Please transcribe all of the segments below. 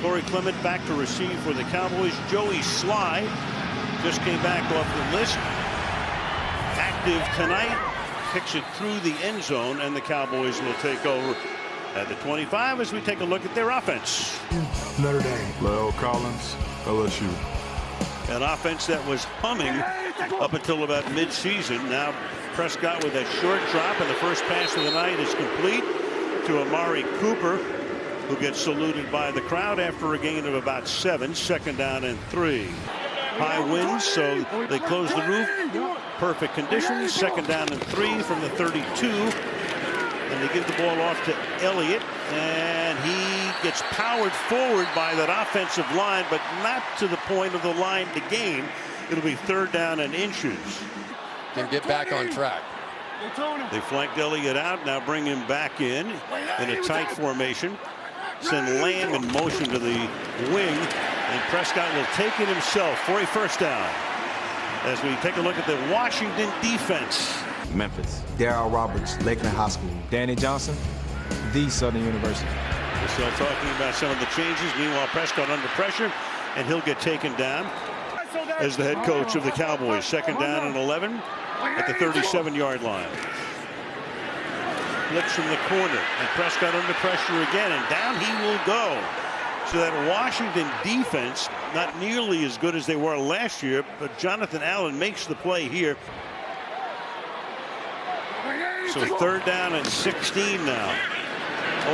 Corey Clement back to receive for the Cowboys. Joey Sly just came back off the list. Active tonight. Kicks it through the end zone, and the Cowboys will take over at the 25 as we take a look at their offense. Notre Dame. Lyle Collins, LSU. An offense that was humming up until about mid-season. Now Prescott with that short drop, and the first pass of the night is complete to Amari Cooper, who gets saluted by the crowd after a gain of about 7. Second down and 3. High winds, so they close the roof. Perfect conditions. Second down and 3 from the 32. And they give the ball off to Elliott, and he gets powered forward by that offensive line, but not to the point of the line to gain. It'll be third down and inches. Can get back on track. They flanked Elliott out, now bring him back in a tight formation. Send Lamb in motion to the wing, and Prescott will take it himself for a first down. As we take a look at the Washington defense. Memphis. Darryl Roberts, Lakeland High School. Danny Johnson, the Southern University. We're still talking about some of the changes. Meanwhile, Prescott under pressure, and he'll get taken down as the head coach of the Cowboys. Second down and 11 at the 37-yard line. Blitz from the corner, and Prescott under pressure again, and down he will go. So that Washington defense, not nearly as good as they were last year, but Jonathan Allen makes the play here. So third down and 16 now.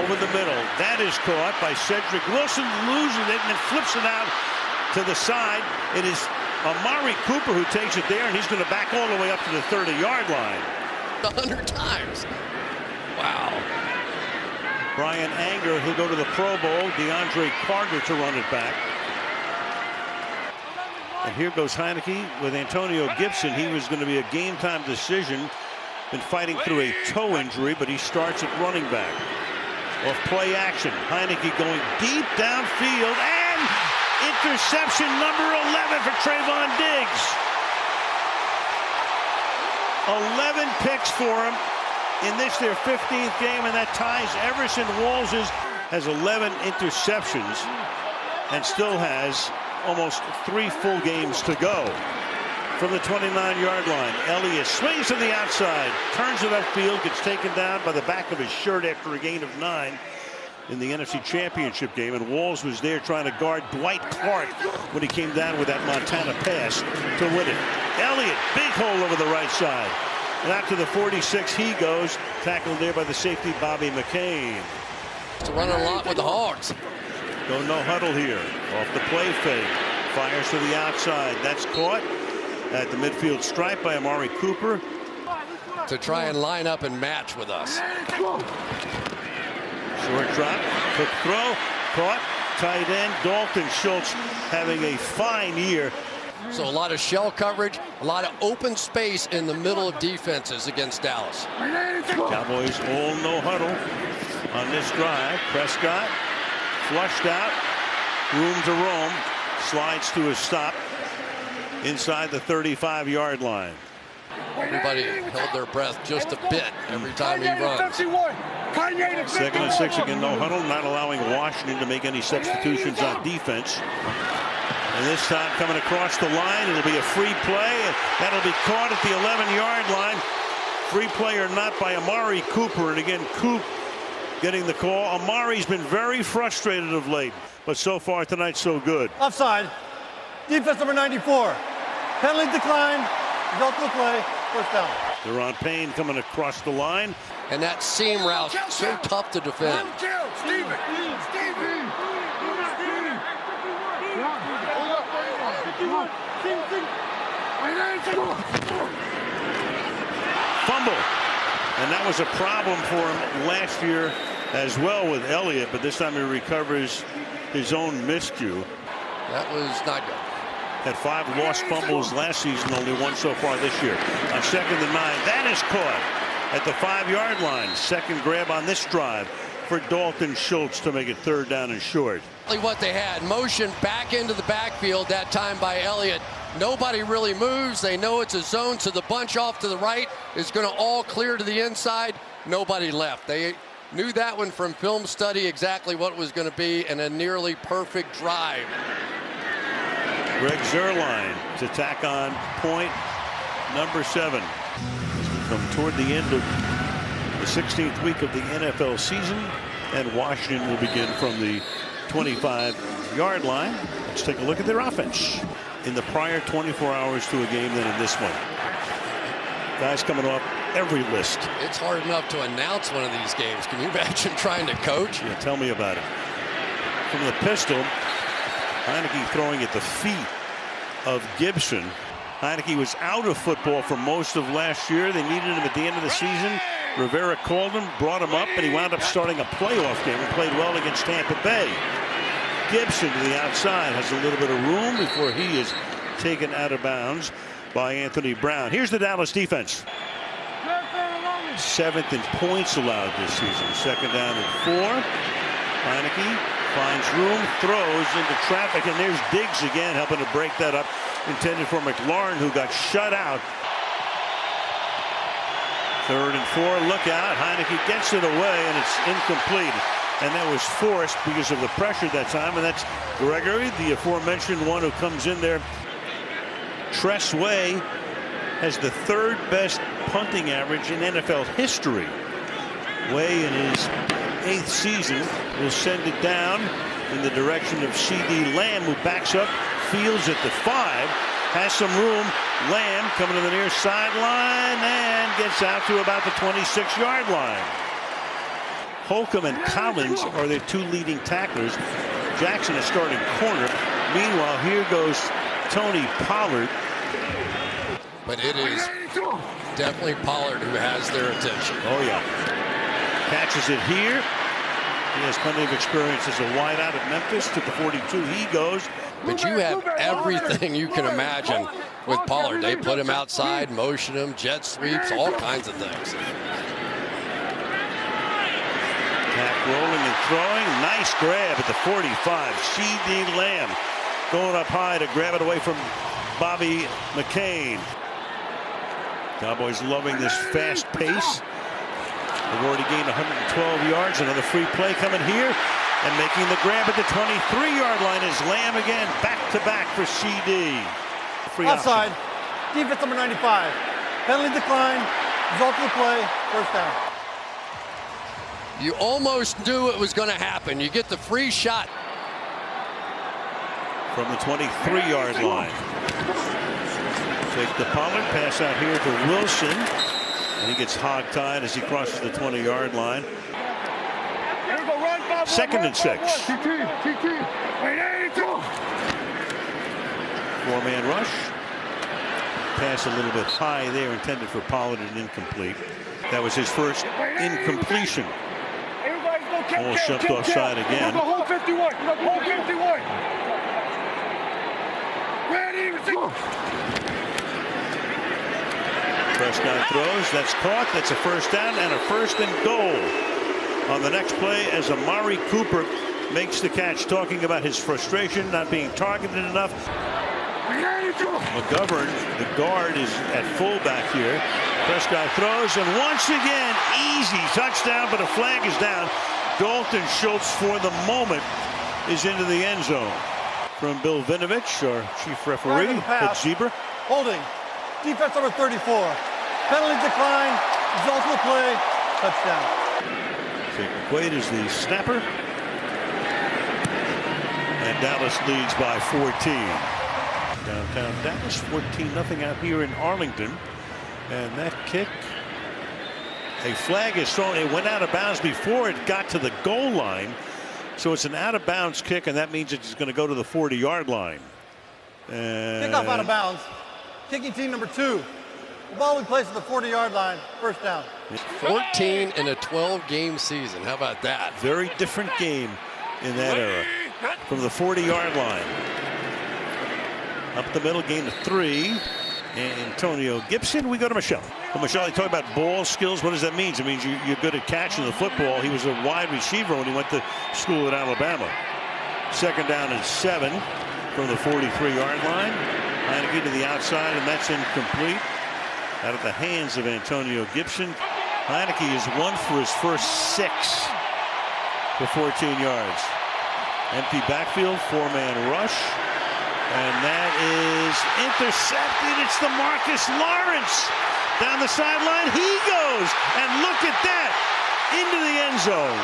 Over the middle. That is caught by Cedric Wilson, losing it, and then flips it out to the side. It is Amari Cooper who takes it there, and he's going to back all the way up to the 30-yard line. 100 times. Wow. Brian Anger, who'll go to the Pro Bowl. DeAndre Carter to run it back. And here goes Heineke with Antonio Gibson. He was going to be a game-time decision. Been fighting through a toe injury, but he starts at running back. Off play action. Heineke going deep downfield, and interception number 11 for Trayvon Diggs. 11 picks for him in this, their 15th game, and that ties Everson Walls' has 11 interceptions and still has almost 3 full games to go. From the 29-yard line, Elliott swings to the outside, turns it upfield, gets taken down by the back of his shirt after a gain of 9 in the NFC Championship game, and Walls was there trying to guard Dwight Clark when he came down with that Montana pass to win it. Elliott, big hole over the right side. And out to the 46 he goes, tackled there by the safety Bobby McCain. To run a lot with the Hogs. Go no huddle here. Off the play fake. Fires to the outside. That's caught at the midfield stripe by Amari Cooper. To try and line up and match with us. Short drop. Quick throw. Caught. Tight end Dalton Schultz having a fine year. So a lot of shell coverage, a lot of open space in the middle of defenses against Dallas. Cowboys all no huddle on this drive. Prescott flushed out. Room to roam. Slides to a stop inside the 35-yard line. Everybody held their breath just a bit every time he runs. Second and 6 again, no huddle, not allowing Washington to make any substitutions on defense. And this time coming across the line, it'll be a free play. That'll be caught at the 11-yard line. Free play or not by Amari Cooper. And again, Coop getting the call. Amari's been very frustrated of late, but so far tonight, so good. Offside. Defense number 94. Penalty decline. Result of the play. First down. Deron Payne coming across the line. And that seam route, so tough to defend. Fumble. And that was a problem for him last year as well with Elliott, but this time he recovers his own miscue. That was not good. Had 5 lost fumbles last season, only 1 so far this year. On second and 9, that is caught at the 5-yard line. Second grab on this drive for Dalton Schultz to make it third down and short. What they had, motion back into the backfield that time by Elliott. Nobody really moves. They know it's a zone, so the bunch off to the right is going to all clear to the inside. Nobody left. They Knew that one from film study, exactly what was going to be, and a nearly perfect drive. Greg Zuerlein to tack on point number 7. As we come toward the end of the 16th week of the NFL season, and Washington will begin from the 25-yard line. Let's take a look at their offense in the prior 24 hours to a game than in this one. Guys coming off every list. It's hard enough to announce one of these games. Can you imagine trying to coach? Yeah, tell me about it. From the pistol, Heineke throwing at the feet of Gibson. Heineke was out of football for most of last year. They needed him at the end of the season. Rivera called him, brought him up, and he wound up starting a playoff game and played well against Tampa Bay. Gibson to the outside has a little bit of room before he is taken out of bounds by Anthony Brown. Here's the Dallas defense. 7th in points allowed this season. 2nd down and 4. Heineke finds room, throws into traffic, and there's Diggs again helping to break that up. Intended for McLaurin, who got shut out. 3rd and 4, look out. Heineke gets it away, and it's incomplete. And that was forced because of the pressure that time, and that's Gregory, the aforementioned one who comes in there. Tress Way has the 3rd best punting average in NFL history. Way in his 8th season will send it down in the direction of C.D. Lamb, who backs up, fields at the 5, has some room. Lamb coming to the near sideline and gets out to about the 26-yard line. Holcomb and Collins are their 2 leading tacklers. Jackson is starting corner. Meanwhile, here goes Tony Pollard. But it is definitely Pollard who has their attention. Oh, yeah. Catches it here. He has plenty of experience as a wideout at Memphis. To the 42 he goes. But you have everything you can imagine with Pollard. They put him outside, motion him, jet sweeps, all kinds of things. Tack rolling and throwing. Nice grab at the 45. C.D. Lamb going up high to grab it away from Bobby McCain. Cowboys loving this fast pace. They've already gained 112 yards. Another free play coming here. And making the grab at the 23-yard line is Lamb again. Back-to-back for C.D. Offside. Defense number 95. Penalty decline. Result of the play. 1st down. You almost knew it was going to happen. You get the free shot. From the 23-yard line. Take the Pollard, pass out here to Wilson. And he gets hog-tied as he crosses the 20-yard line. 2nd and 6. 4-man rush. Pass a little bit high there, intended for Pollard and incomplete. That was his first incompletion. Ball shoved offside again. Hold 51. Hold 51. Ready. Prescott throws. That's caught. That's a 1st down and a 1st and goal. On the next play, as Amari Cooper makes the catch, talking about his frustration, not being targeted enough. McGovern, the guard, is at fullback here. Prescott throws, and once again, easy touchdown, but a flag is down. Dalton Schultz, for the moment, is into the end zone. From Bill Vinovich, our chief referee, at Zebra. Holding. Defense number 34. Penalty decline. Result of the play. Touchdown. Quaid is the snapper. And Dallas leads by 14. Downtown Dallas, 14-0 out here in Arlington. And that kick, a flag is thrown. It went out of bounds before it got to the goal line. So it's an out-of-bounds kick, and that means it's going to go to the 40-yard line. Kickoff out of bounds. Kicking team number 2. The ball will be placed at the 40-yard line. 1st down. 14 in a 12-game season. How about that? Very different game in that era. From the 40-yard line. Up the middle, gain of 3. Antonio Gibson. We go to Michelle. Well, Michelle, you talk about ball skills. What does that mean? It means you're good at catching the football. He was a wide receiver when he went to school at Alabama. 2nd down and 7 from the 43-yard line. Heineke to the outside, and that's incomplete. Out of the hands of Antonio Gibson. Heineke is 1 for his first 6 for 14 yards. Empty backfield, 4-man rush. And that is intercepted. It's the Marcus Lawrence down the sideline. He goes, and look at that, into the end zone.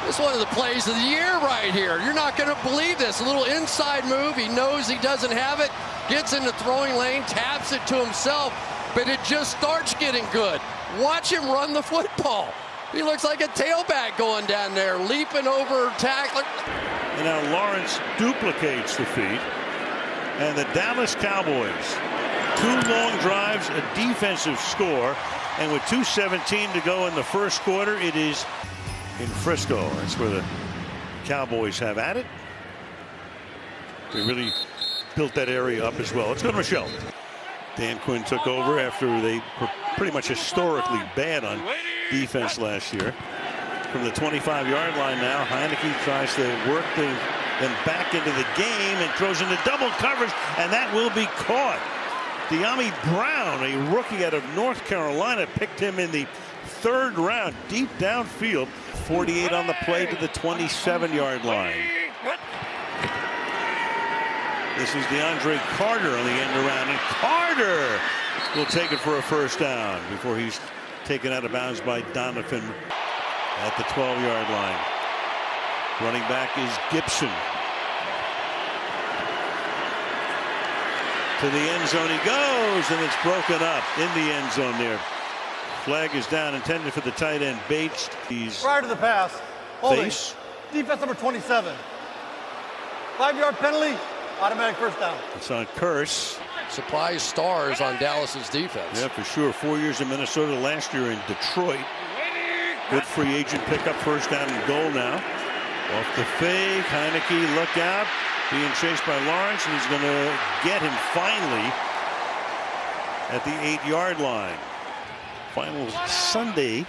It's one of the plays of the year right here. You're not going to believe this. A little inside move. He knows he doesn't have it. Gets in the throwing lane, taps it to himself, but it just starts getting good. Watch him run the football. He looks like a tailback going down there, leaping over tackler. And now Lawrence duplicates the feat. And the Dallas Cowboys, 2 long drives, a defensive score, and with 2:17 to go in the first quarter, it is in Frisco. That's where the Cowboys have at it. They really built that area up as well. Let's go to Michelle. Dan Quinn took over after they were pretty much historically bad on defense last year. From the 25-yard line now, Heineke tries to work them back into the game and throws into double coverage, and that will be caught. De'Ami Brown, a rookie out of North Carolina, picked him in the 3rd round, deep downfield. 48 on the play to the 27-yard line. This is DeAndre Carter on the end around, and Carter will take it for a first down before he's taken out of bounds by Donovan at the 12-yard line. Running back is Gibson. To the end zone he goes, and it's broken up in the end zone there. Flag is down, intended for the tight end Bates. He's prior to the pass, holding, face. defense number 27. 5-yard penalty, automatic first down. It's on Curse. Surprise stars on Dallas's defense. Yeah, for sure. 4 years in Minnesota, last year in Detroit. Good free agent pickup, first down and goal now. Off the fake, Heineke, look out. Being chased by Lawrence, and he's going to get him finally at the 8-yard line. Final Sunday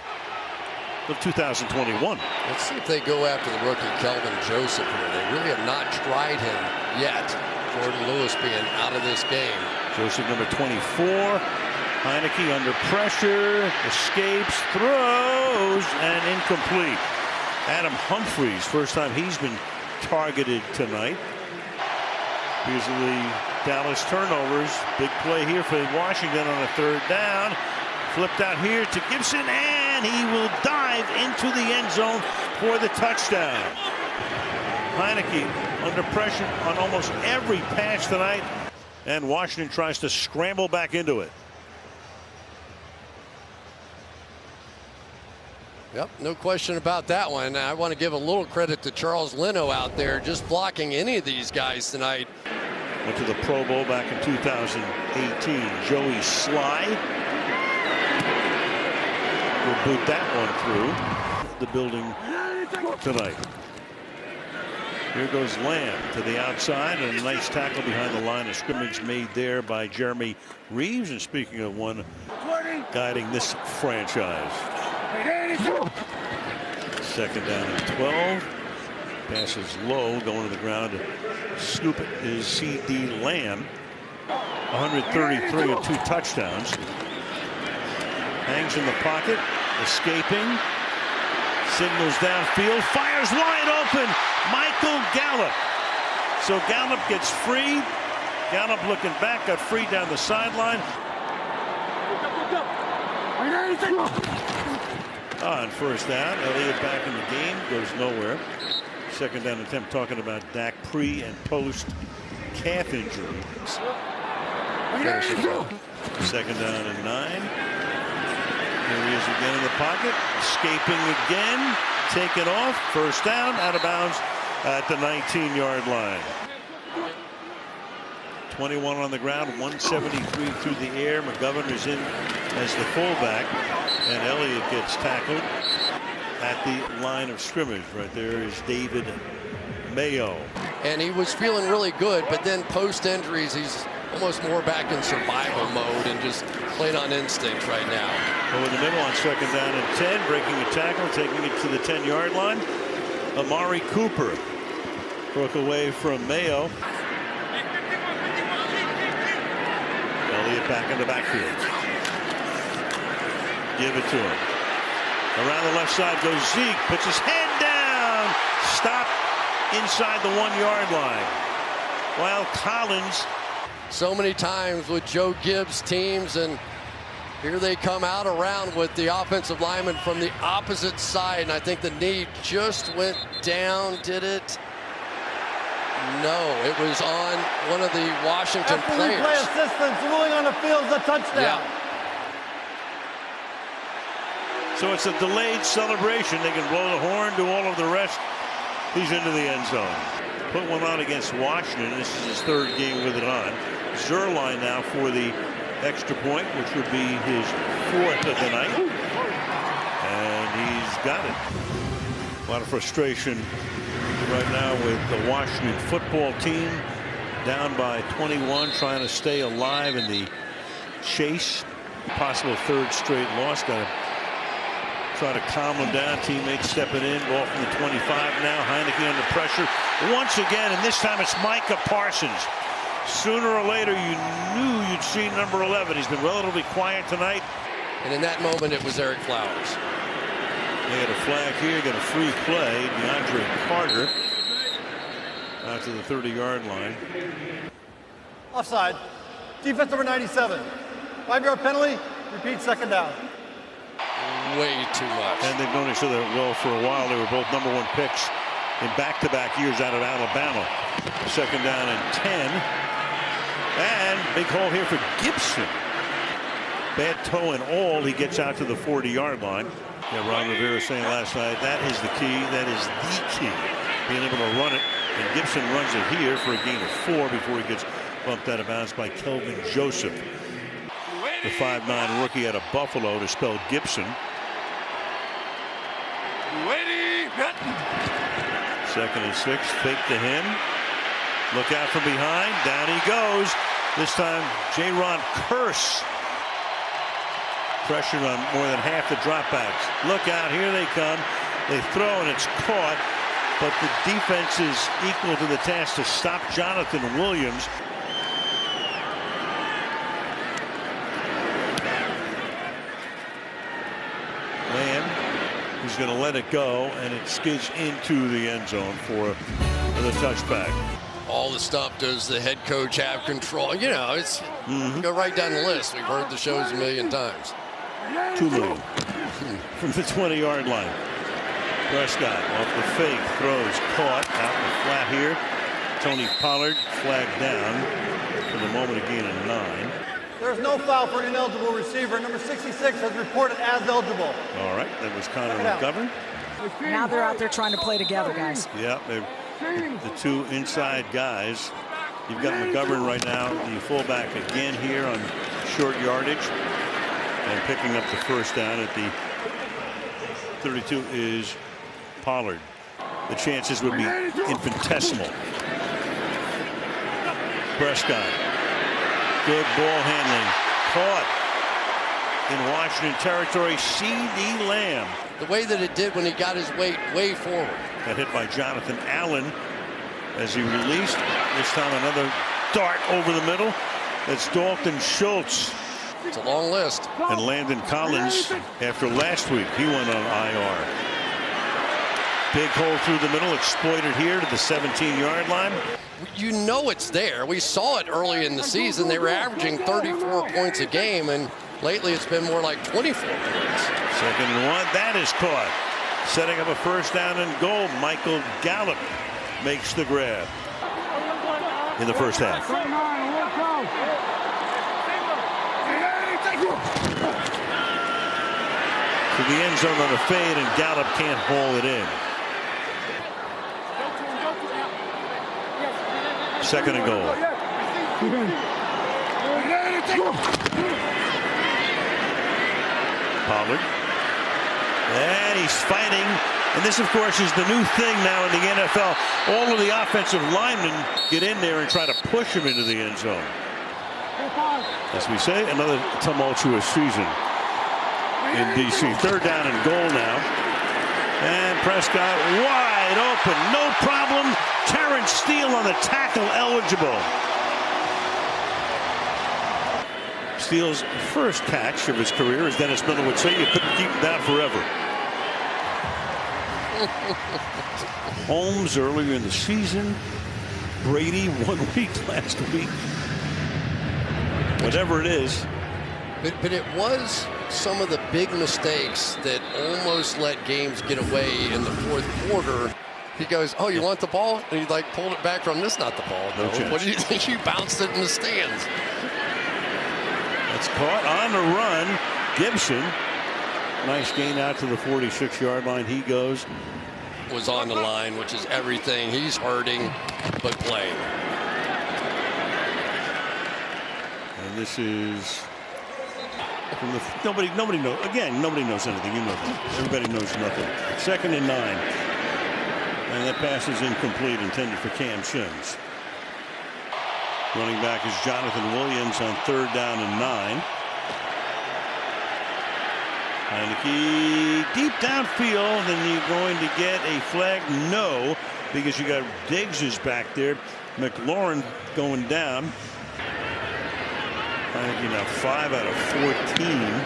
of 2021. Let's see if they go after the rookie Kelvin Joseph here. They really have not tried him yet. Jordan Lewis being out of this game. Joseph, number 24. Heineke under pressure, escapes, throws, and incomplete. Adam Humphries, first time he's been targeted tonight. Here's the Dallas turnovers. Big play here for Washington on a 3rd down. Flipped out here to Gibson, and he will dive into the end zone for the touchdown. Heineke under pressure on almost every pass tonight, and Washington tries to scramble back into it. Yep, no question about that one. I want to give a little credit to Charles Leno out there just blocking any of these guys tonight. Went to the Pro Bowl back in 2018. Joey Sly will boot that one through the building tonight. Here goes Lamb to the outside, and a nice tackle behind the line of scrimmage made there by Jeremy Reeves. And speaking of one guiding this franchise. 2nd down and 12. Pass is low, going to the ground to scoop it is C.D. Lamb. 133 and 2 touchdowns. Hangs in the pocket, escaping. Signals downfield, fires wide open. Michael Gallup. So Gallup gets free. Gallup looking back, got free down the sideline. On first down, Elliott back in the game, goes nowhere. 2nd down attempt, talking about Dak pre and post calf injury. 2nd down and 9. Here he is again in the pocket, escaping again, taken off, first down, out of bounds at the 19-yard line. 21 on the ground, 173 through the air. McGovern is in as the fullback, and Elliott gets tackled at the line of scrimmage. Right there is David Mayo. And he was feeling really good, but then post injuries, he's almost more back in survival mode and just playing on instinct right now. Over the middle on 2nd down and 10, breaking a tackle, taking it to the 10-yard line. Amari Cooper broke away from Mayo. Elliott back in the backfield. Give it to him. Around the left side goes Zeke. Puts his head down. Stop inside the 1 yard line. While Collins. So many times with Joe Gibbs teams, and here they come out around with the offensive lineman from the opposite side, and I think the knee just went down. Did it? No, it was on one of the Washington players. Replay assistants ruling on the field is a touchdown. Yeah. So it's a delayed celebration. They can blow the horn, do all of the rest. He's into the end zone. Put one on against Washington. This is his 3rd game with it on. Zerline now for the extra point, which would be his 4th of the night. And he's got it. A lot of frustration right now with the Washington football team. Down by 21, trying to stay alive in the chase. Possible 3rd straight loss. Got to try to calm them down. Teammates stepping in. Ball from the 25 now. Heineke under pressure once again, and this time it's Micah Parsons. Sooner or later, you knew you'd see number 11. He's been relatively quiet tonight. And in that moment, it was Eric Flowers. They had a flag here, got a free play. DeAndre Carter out to the 30-yard line. Offside. Defense number 97. 5-yard penalty. Repeat 2nd down. Way too much. And they've known each other well for a while. They were both number 1 picks in back-to-back years out of Alabama. 2nd down and 10. And big hole here for Gibson. Bad toe and all. He gets out to the 40-yard line. Yeah, Ron Rivera saying last night, that is the key. That is the key. Being able to run it. And Gibson runs it here for a gain of 4 before he gets bumped out of bounds by Kelvin Joseph. The 5'9" rookie out of Buffalo to spell Gibson. 2nd and 6. Fake to him. Look out from behind. Down he goes. This time, J-Ron Curse. Pressured on more than half the dropbacks. Look out. Here they come. They throw and it's caught. But the defense is equal to the task to stop Jonathan Williams. Lamb, who's going to let it go, and it skids into the end zone for the touchback. All the stuff, does the head coach have control? You know, it's go right down the list. We've heard the shows a million times. Tulu from the 20-yard line. Prescott off the fake, throws, caught out in the flat here. Tony Pollard flagged down for the moment, a gain of 9. There's no foul for an ineligible receiver. Number 66 has reported as eligible. All right, that was Connor McGovern. Now they're out there trying to play together, guys. Yeah, the 2 inside guys. You've got McGovern right now, the fullback again here on short yardage. And picking up the 1st down at the 32 is Pollard. The chances would be infinitesimal. Prescott. Good ball handling. Caught in Washington territory. C.D. Lamb. The way that it did when he got his weight way forward. Got hit by Jonathan Allen as he released. This time another dart over the middle. That's Dalton Schultz. It's a long list. And Landon Collins, after last week, he went on IR. Big hole through the middle, exploited here to the 17-yard line. You know it's there. We saw it early in the season. They were averaging 34 points a game, and lately it's been more like 24 points. 2nd and 1. That is caught. Setting up a 1st down and goal. Michael Gallup makes the grab in the 1st half. To the end zone on a fade, and Gallup can't haul it in. 2nd and goal. Pollard. And he's fighting. And this, of course, is the new thing now in the NFL. All of the offensive linemen get in there and try to push him into the end zone. As we say, another tumultuous season in D.C. 3rd down and goal now. And Prescott wide open. No problem. Terrence Steele on the tackle, eligible. Steele's first catch of his career, as Dennis Miller would say. You couldn't keep him down forever. Holmes earlier in the season. Brady 1 week last week. Whatever it is. But it was some of the big mistakes that almost let games get away in the fourth quarter. He goes, "Oh, you want the ball?" And he like pulled it back from, "This not the ball." No, what do you think? You bounced it in the stands. It's caught on the run. Gibson. Nice gain out to the 46-yard line. He goes. Was on the line, which is everything. He's hurting, but playing. And this is from the nobody knows. Again, nobody knows anything. You know that. Everybody knows nothing. 2nd and 9. And that pass is incomplete, intended for Cam Shims. Running back is Jonathan Williams on 3rd down and 9. Heineke deep downfield, and you're going to get a flag. No, because you got Diggs is back there. McLaurin going down. Heineke now 5 out of 14.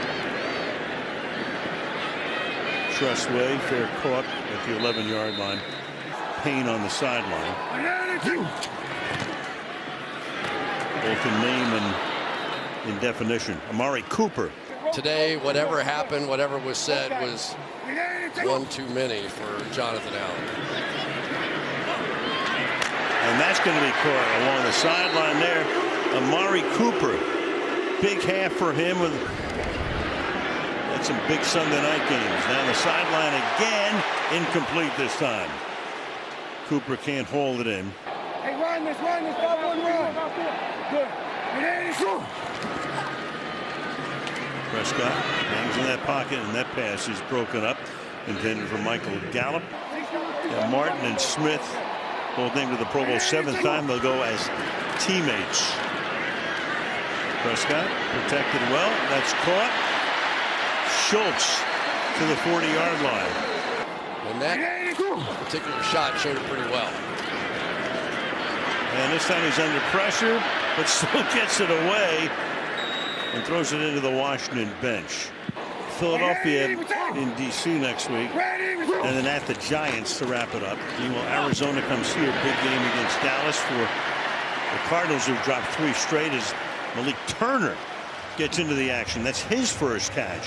Trustway, fair caught at the 11-yard line. Payne on the sideline. Both in name and in definition. Amari Cooper. Today, whatever happened, whatever was said, was one too many for Jonathan Allen. And that's going to be caught along the sideline there. Amari Cooper. Big half for him. That's some big Sunday night games. Down the sideline again. Incomplete this time. Cooper can't hold it in. Hey, run this, 5-1 run. Good. Prescott hangs in that pocket, and that pass is broken up. Intended for Michael Gallup. And Martin and Smith, both named to the Pro Bowl 7th time. They'll go as teammates. Prescott protected well. That's caught. Schultz to the 40-yard line. And that particular shot showed it pretty well. And this time he's under pressure, but still gets it away and throws it into the Washington bench. Philadelphia in D.C. next week, and then at the Giants to wrap it up. Meanwhile, Arizona comes here, big game against Dallas for the Cardinals, who've dropped 3 straight as Malik Turner gets into the action. That's his first catch.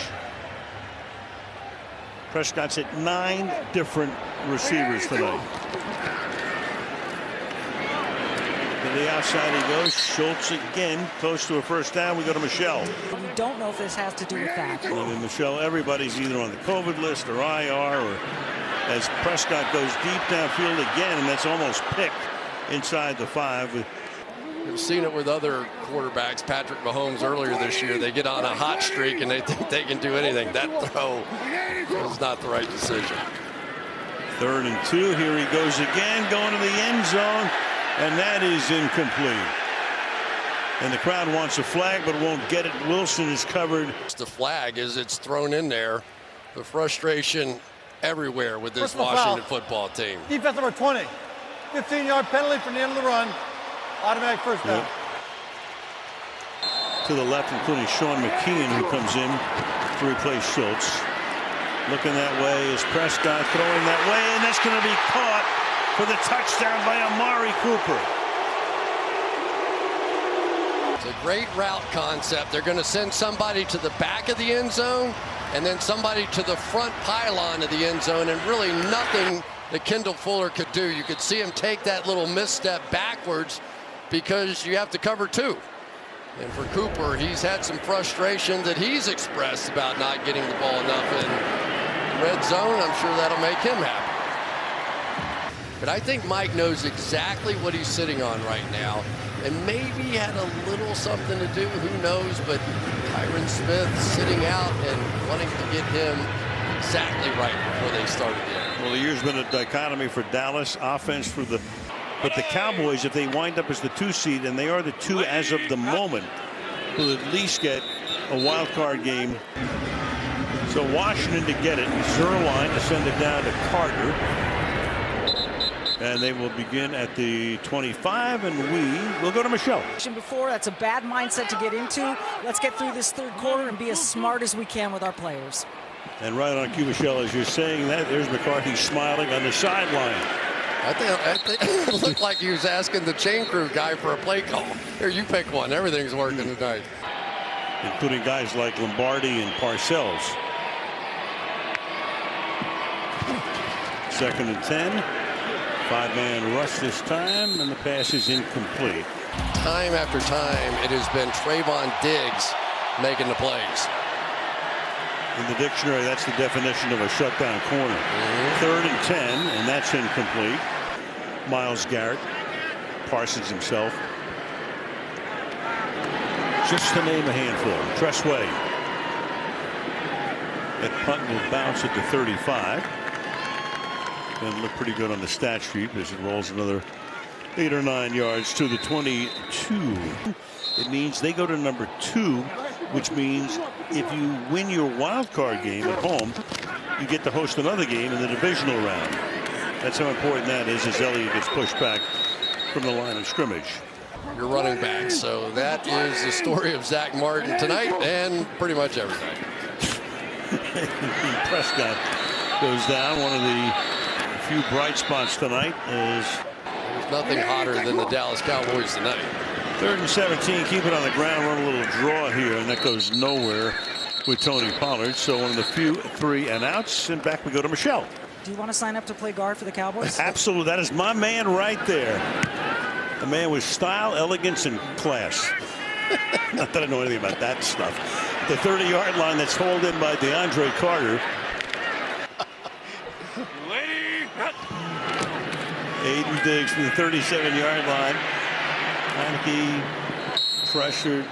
Prescott's hit 9 different receivers tonight. To the outside he goes. Schultz again, close to a first down. We go to Michelle. We don't know if this has to do with that. And in Michelle, everybody's either on the COVID list or IR, or as Prescott goes deep downfield again, and that's almost picked inside the 5. We've seen it with other quarterbacks. Patrick Mahomes earlier this year, they get on a hot streak and they think they can do anything. That throw was not the right decision. 3rd and 2. Here he goes again, going to the end zone, and that is incomplete. And the crowd wants a flag, but won't get it. Wilson is covered. The flag is it's thrown in there. The frustration everywhere with this Washington football team. Defense number 20. 15-yard penalty from the end of the run. Automatic first down. To the left, including Sean McKeon, who comes in to replace Schultz. Looking that way is Prescott, throwing that way, and that's going to be caught for the touchdown by Amari Cooper. It's a great route concept. They're going to send somebody to the back of the end zone and then somebody to the front pylon of the end zone, and really nothing that Kendall Fuller could do. You could see him take that little misstep backwards because you have to cover 2. And for Cooper, he's had some frustration that he's expressed about not getting the ball enough in red zone. I'm sure that'll make him happy. But I think Mike knows exactly what he's sitting on right now, and maybe had a little something to do, who knows, but Tyron Smith sitting out and wanting to get him exactly right before they started the game. Well, the year's been a dichotomy for Dallas. Offense for the Cowboys, if they wind up as the 2 seed, and they are the 2 as of the moment, will at least get a wild card game. So Washington to get it. Zerline to send it down to Carter. And they will begin at the 25, and we will go to Michelle. Before, that's a bad mindset to get into. Let's get through this third quarter and be as smart as we can with our players. And right on cue, Michelle, as you're saying that, there's McCarthy smiling on the sideline. I think it looked like he was asking the chain crew guy for a play call. Here, you pick one. Everything's working tonight. Including guys like Lombardi and Parcells. 2nd and 10. 5-man rush this time, and the pass is incomplete. Time after time, it has been Trayvon Diggs making the plays. In the dictionary, that's the definition of a shutdown corner. 3rd and 10, and that's incomplete. Myles Garrett, Parsons himself. Just to name a handful. Tressway. That punt will bounce at the 35. And look pretty good on the stat sheet as it rolls another 8 or 9 yards to the 22. It means they go to number 2, which means if you win your wild card game at home, you get to host another game in the divisional round. That's how important that is as Elliott gets pushed back from the line of scrimmage. Your running back. So that is the story of Zach Martin tonight and pretty much every night. Prescott goes down. One of the few bright spots tonight is there's nothing hotter than the Dallas Cowboys tonight. 3rd and 17. Keep it on the ground. Run a little draw here, and that goes nowhere with Tony Pollard. So one of the few 3 and outs, and back we go to Michelle. Do you want to sign up to play guard for the Cowboys? Absolutely. That is my man right there. A man with style, elegance, and class. Not that I know anything about that stuff. The 30-yard line that's hauled in by DeAndre Carter. Aiden Diggs from the 37-yard line. Heineke pressured.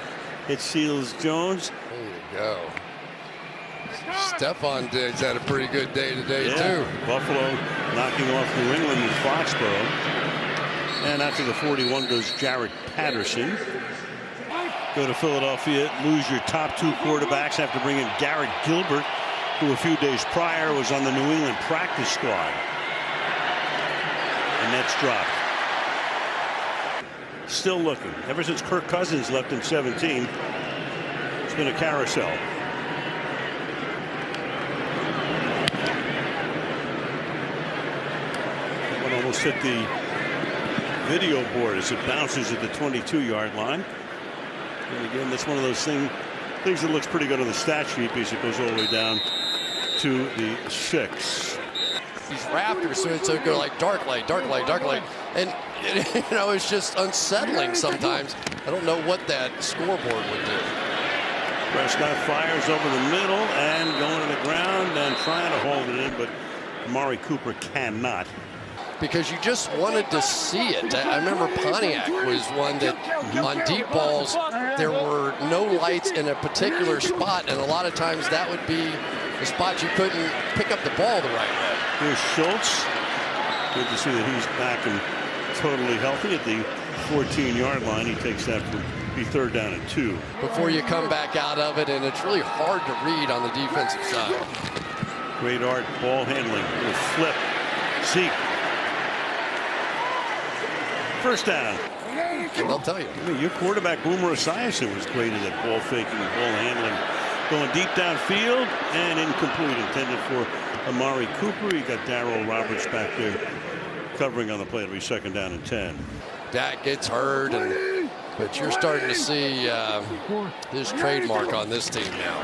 It seals Jones. There you go. Stephon Diggs had a pretty good day today, too. Buffalo knocking off New England in Foxborough. And after the 41 goes Jarrett Patterson. Go to Philadelphia, lose your top 2 quarterbacks after bringing Garrett Gilbert, who a few days prior was on the New England practice squad. And that's dropped. Still looking. Ever since Kirk Cousins left in 17, it's been a carousel. One almost hit the video board as it bounces at the 22-yard line. And again, that's one of those things that looks pretty good on the stat sheet because it goes all the way down to the 6. These Raptors, so it's go like dark light, and you know, it's just unsettling sometimes. I don't know what that scoreboard would do. Prescott fires over the middle and going to the ground and trying to hold it in, but Amari Cooper cannot. Because you just wanted to see it. I remember Pontiac was one that on deep balls there were no lights in a particular spot, and a lot of times that would be the spot you couldn't pick up the ball the right way. Here's Schultz. Good to see that he's back and totally healthy at the 14-yard line. He takes that for be 3rd down and 2. Before you come back out of it, and it's really hard to read on the defensive side. Great art, ball handling, little flip. Zeke. 1st down. And I'll tell you. I mean, your quarterback, Boomer Esiason, was great at that ball faking and ball handling. Going deep downfield and incomplete. Intended for Amari Cooper. You got Darrell Roberts back there covering on the play. It'll be 2nd down and 10. Dak gets hurt, but you're starting to see his trademark on this team now.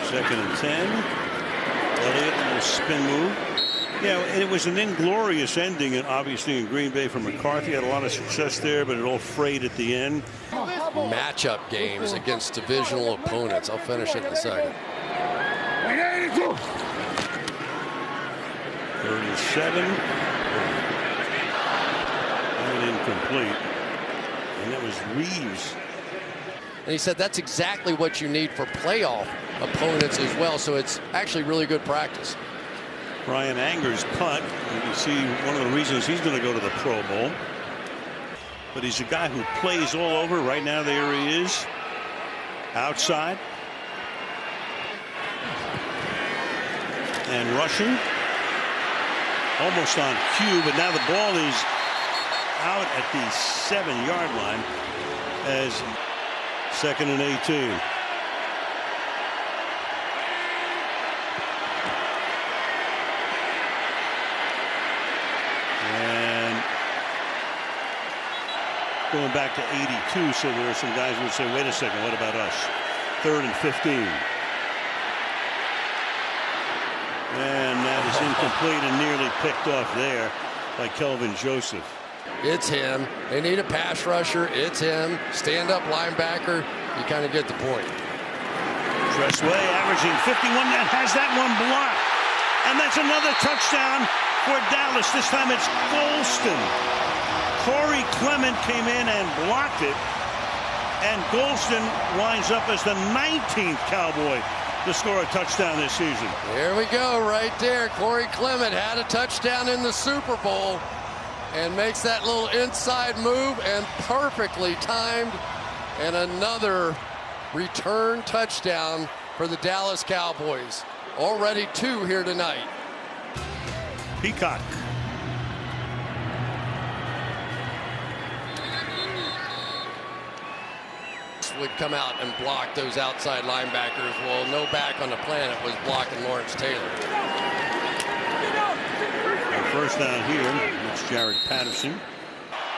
2nd and 10. Elliott, a little spin move. Yeah, and it was an inglorious ending, and obviously in Green Bay for McCarthy. Had a lot of success there, but it all frayed at the end. Matchup games against divisional opponents. I'll finish it in a second. 3rd and 7. And incomplete. And that was Reeves. And he said that's exactly what you need for playoff opponents as well. So it's actually really good practice. Brian Anger's punt. You can see one of the reasons he's going to go to the Pro Bowl. But he's a guy who plays all over. Right now, there he is. Outside. And rushing. almost on cue, but now the ball is out at the 7-yard line as 2nd and 18. And going back to 82, so there are some guys who would say, wait a second, what about us? 3rd and 15. And that is incomplete and nearly picked off there by Kelvin Joseph. It's him. They need a pass rusher. It's him. Stand-up linebacker. You kind of get the point. Tressway averaging 51 and has that one blocked. And that's another touchdown for Dallas. This time it's Golston. Corey Clement came in and blocked it. And Golston winds up as the 19th Cowboy to score a touchdown this season. There we go, right there. Corey Clement had a touchdown in the Super Bowl and makes that little inside move, and perfectly timed, and another return touchdown for the Dallas Cowboys. Already 2 here tonight. Peacock. Would come out and block those outside linebackers. Well, no back on the planet was blocking Lawrence Taylor. First down here, it's Jared Patterson.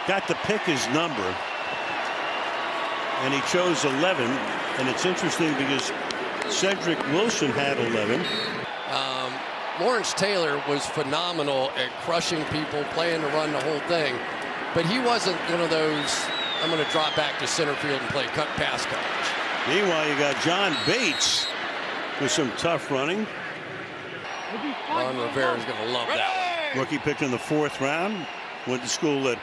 Got to pick his number, and he chose 11. And it's interesting because Cedric Wilson had 11. Lawrence Taylor was phenomenal at crushing people, playing to run the whole thing, but he wasn't one of those, I'm going to drop back to center field and play cut pass coverage. Meanwhile, you got John Bates with some tough running. Ron Rivera's going to love that one. Rookie picked in the 4th round. Went to school at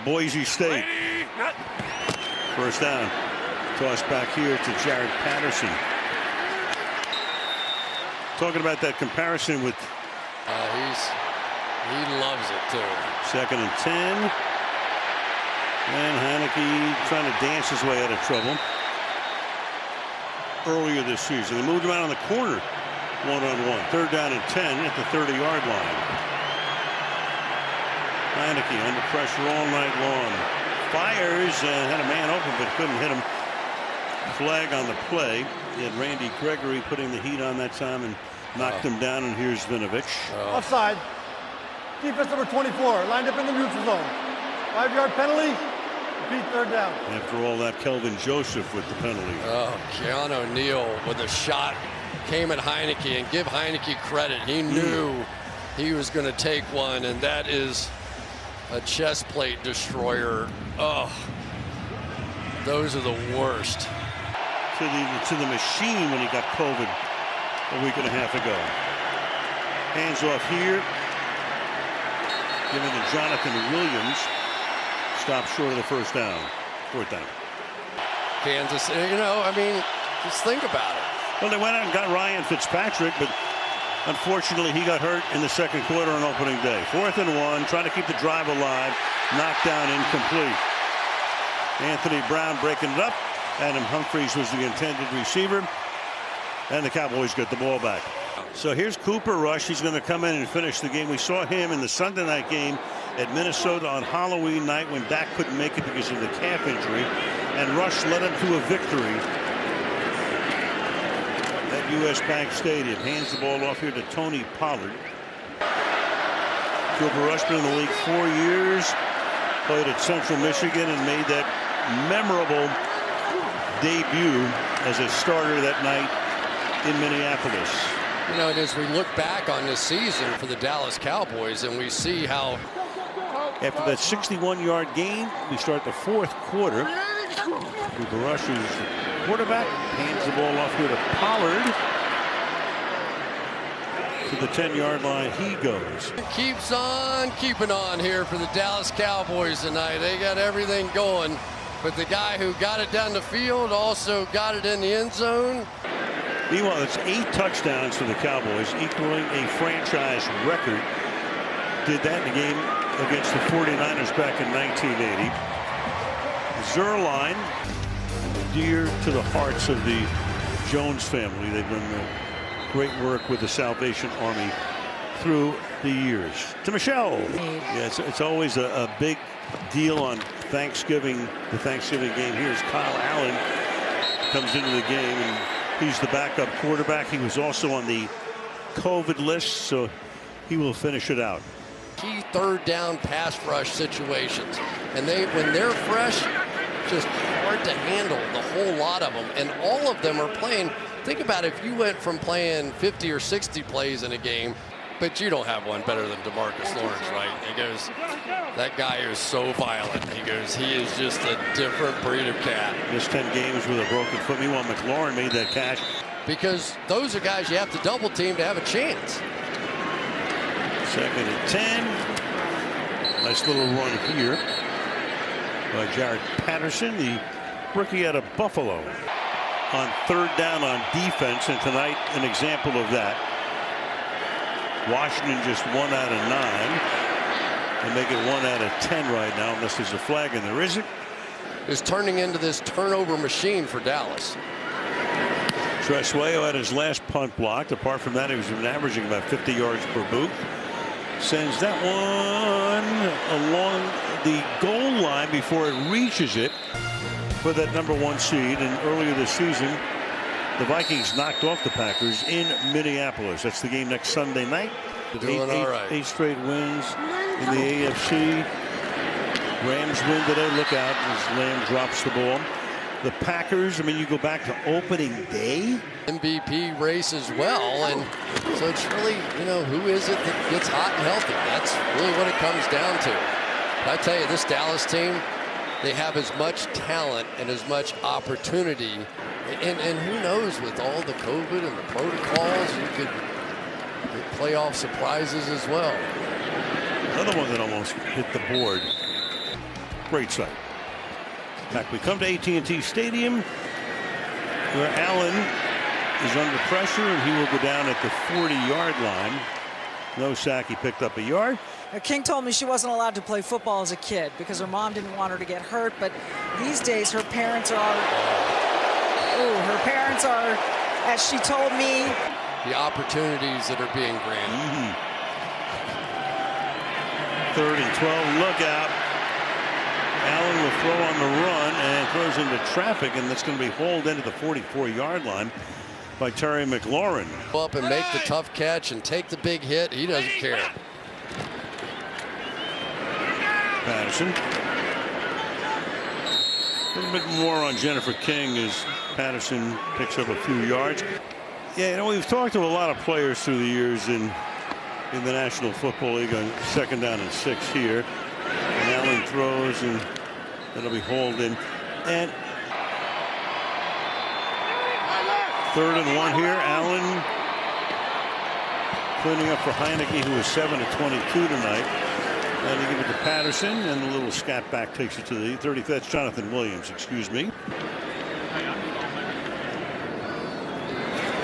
Boise State. First down. Toss back here to Jared Patterson. Talking about that comparison with. He loves it too. 2nd and 10. And Heineke trying to dance his way out of trouble. Earlier this season, they moved him out on the corner, 1-on-1. 3rd down and 10 at the 30-yard line. Heineke under pressure all night long. Fires and had a man open but couldn't hit him. Flag on the play. He had Randy Gregory putting the heat on that time and knocked him down. And here's Vinovich. Offside. Defense number 24 lined up in the neutral zone. 5-yard penalty. Repeat 3rd down. After all that, Kelvin Joseph with the penalty. Oh, Keanu O'Neal with a shot came at Heineke, and give Heineke credit. He knew he was going to take one, and that is a chest plate destroyer. Oh, those are the worst. To the machine when he got COVID a week and a half ago. Hands off here. Given to Jonathan Williams. Stop short of the 1st down. 4th down. Kansas, I mean, just think about it. Well, they went out and got Ryan Fitzpatrick, but unfortunately he got hurt in the 2nd quarter on opening day. 4th and 1, trying to keep the drive alive. Knocked down, incomplete. Anthony Brown breaking it up. Adam Humphries was the intended receiver. And the Cowboys get the ball back. So here's Cooper Rush. He's going to come in and finish the game. We saw him in the Sunday night game at Minnesota on Halloween night when Dak couldn't make it because of the calf injury. And Rush led him to a victory at U.S. Bank Stadium. Hands the ball off here to Tony Pollard. Cooper Rush been in the league 4 years. Played at Central Michigan and made that memorable debut as a starter that night in Minneapolis. And as we look back on this season for the Dallas Cowboys, and we see how after that 61-yard gain, we start the 4th quarter. Cooper Rush is the quarterback, hands the ball off here to Pollard. To the 10-yard line he goes. Keeps on keeping on here for the Dallas Cowboys tonight. They got everything going, but the guy who got it down the field also got it in the end zone. Meanwhile, it's 8 touchdowns for the Cowboys, equaling a franchise record. Did that in the game against the 49ers back in 1980. Zerline, dear to the hearts of the Jones family. They've done great work with the Salvation Army through the years. To Michelle. Yeah, it's always a big deal on Thanksgiving. The Thanksgiving game. Here's Kyle Allen comes into the game, and he's the backup quarterback. He was also on the COVID list, so he will finish it out. Key third down pass rush situations, and when they're fresh, just hard to handle, the whole lot of them, and all of them are playing. Think about if you went from playing 50 or 60 plays in a game, but you don't have one better than DeMarcus Lawrence, right? He goes, that guy is so violent. He goes, he is just a different breed of cat. Missed 10 games with a broken foot. Meanwhile, McLaurin made that catch. Because those are guys you have to double team to have a chance. 2nd and 10. Nice little run here by Jared Patterson, the rookie out of Buffalo. On 3rd down on defense, and tonight an example of that. Washington just 1 out of 9. They make it 1 out of 10 right now, unless there's a flag, and there isn't. Is turning into this turnover machine for Dallas. Tresueo had his last punt blocked. Apart from that, he was averaging about 50 yards per boot. Sends that one along the goal line before it reaches it for that #1 seed. And earlier this season, the Vikings knocked off the Packers in Minneapolis. That's the game next Sunday night. Doing all right. 8 straight wins in the AFC. Rams win today. Look out as Lamb drops the ball. The Packers, I mean, you go back to opening day. MVP race as well, and so it's really, you know, who is it that gets hot and healthy? That's really what it comes down to. I tell you, this Dallas team, they have as much talent and as much opportunity, and who knows, with all the COVID and the protocols, you could get playoff surprises as well. Another one that almost hit the board. Great sight. In fact, we come to AT&T Stadium, where Allen is under pressure, and he will go down at the 40-yard line. No sack. He picked up a yard. King told me she wasn't allowed to play football as a kid because her mom didn't want her to get hurt. But these days, her parents are, as she told me, the opportunities that are being granted. 3rd and 12. Look out. Allen will throw on the run and throws into traffic, and that's going to be hauled into the 44-yard line by Terry McLaurin. Go up and make the tough catch and take the big hit. He doesn't care. Patterson. A little bit more on Jennifer King as Patterson picks up a few yards. Yeah, you know, we've talked to a lot of players through the years in the National Football League on 2nd down and 6 here. And Allen throws, and that'll be hauled in. And 3rd and 1 here. Allen cleaning up for Heineke, who was 7 of 22 tonight. And they give it to Patterson, and the little scat back takes it to the 30th. That's Jonathan Williams, excuse me.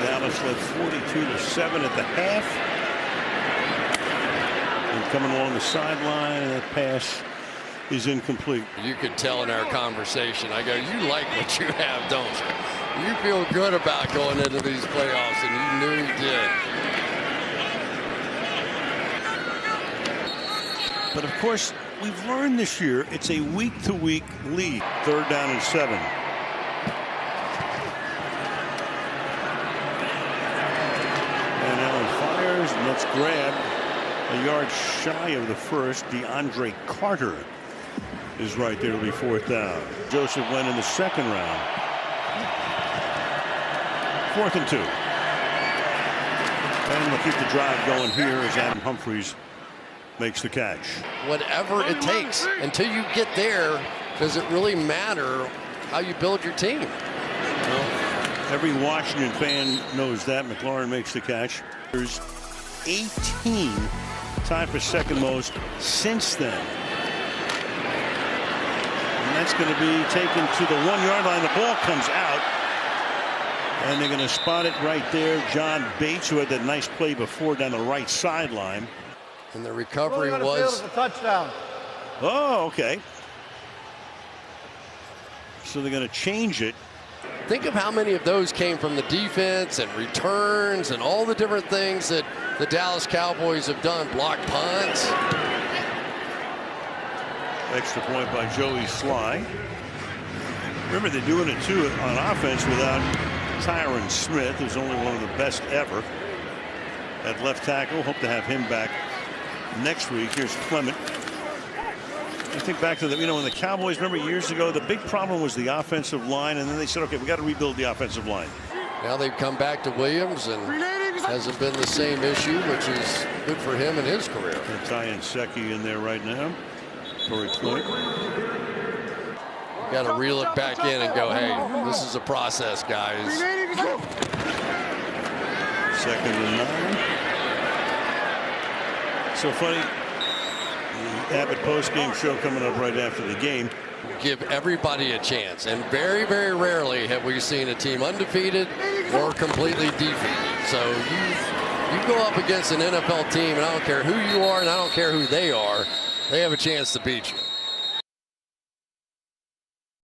Dallas led 42-7 at the half. Coming along the sideline, and that pass is incomplete. You could tell in our conversation, I go, you like what you have, don't you? You feel good about going into these playoffs, and you knew you did. But of course, we've learned this year it's a week-to-week lead. 3rd down and 7. And Allen fires, and that's grabbed. A yard shy of the first. DeAndre Carter is right there. It'll be 4th down. Joseph went in the 2nd round. 4th and 2. And we'll keep the drive going here as Adam Humphries makes the catch. Whatever it takes. Until you get there, does it really matter how you build your team? Well, every Washington fan knows that. McLaurin makes the catch. There's 18. Tied for 2nd most since then. And that's going to be taken to the 1-yard line. The ball comes out, and they're going to spot it right there. John Bates, who had that nice play before down the right sideline. And the recovery was a touchdown. Oh, okay. So they're going to change it. Think of how many of those came from the defense and returns and all the different things that the Dallas Cowboys have done. Block punts. Extra point by Joey Sly. Remember, they're doing it too on offense without Tyron Smith, who's only one of the best ever at left tackle. Hope to have him back next week. Here's Clement. I think back to the, when the Cowboys, remember years ago, the big problem was the offensive line, and then they said, okay, we got to rebuild the offensive line. Now they've come back to Williams, and hasn't been the same issue, which is good for him in his career. Ty Secchi in there right now. Torrey Point. Got to reel it back in and go, hey, this is a process, guys. 2nd and 9. So funny. The Abbott post-game show coming up right after the game. Give everybody a chance, and very, very rarely have we seen a team undefeated or completely defeated. So you go up against an NFL team, and I don't care who you are, and I don't care who they are, they have a chance to beat you.